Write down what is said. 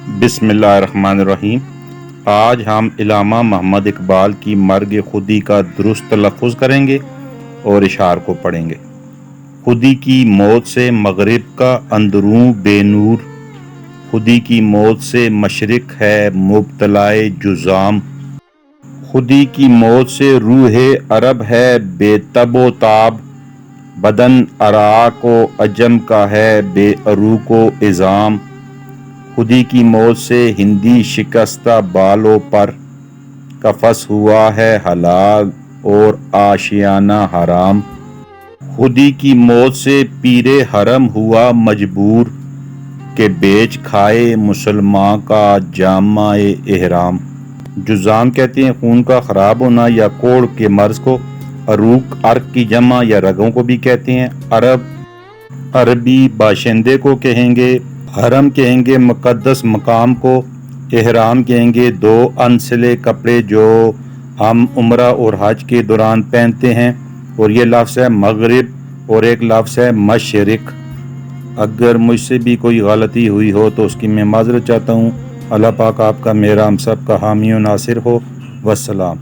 بسم اللہ الرحمن الرحیم۔ آج ہم علامہ محمد اقبال کی مرگ خودی کا درست تلفظ کریں گے اور اشعار کو پڑھیں گے۔ خودی کی موت سے مغرب کا اندروں بے نور، خودی کی موت سے مشرق ہے مبتلائے جذام، خودی کی موت سے روح عرب ہے بے تب و تاب، بدن عراق و عجم کا ہے بے عروق و عظام، خودی کی موت سے ہندی شکستہ بال و پر، قفس ہوا ہے حلال اور آشیانہ حرام، خودی کی موت سے پیر حرم ہوا مجبور کہ بیچ کھائے مسلماں کا جامہ احرام۔ جذام کہتے ہیں خون کا خراب ہونا یا کوڑھ کے مرض کو، عروق عرق کی جمع یا رگوں کو بھی کہتے ہیں۔ عربی باشندے کو کہیں گے، حرم کہیں گے مقدس مقام کو، احرام کہیں گے دو انسلے کپڑے جو ہم عمرہ اور حج کے دوران پہنتے ہیں، اور یہ لفظ ہے مغرب اور ایک لفظ ہے مشرق۔ اگر مجھ سے بھی کوئی غلطی ہوئی ہو تو اس کی میں معذرت چاہتا ہوں۔ اللہ پاک آپ کا میرا ہم سب کا حامی و ناصر ہو۔ والسلام۔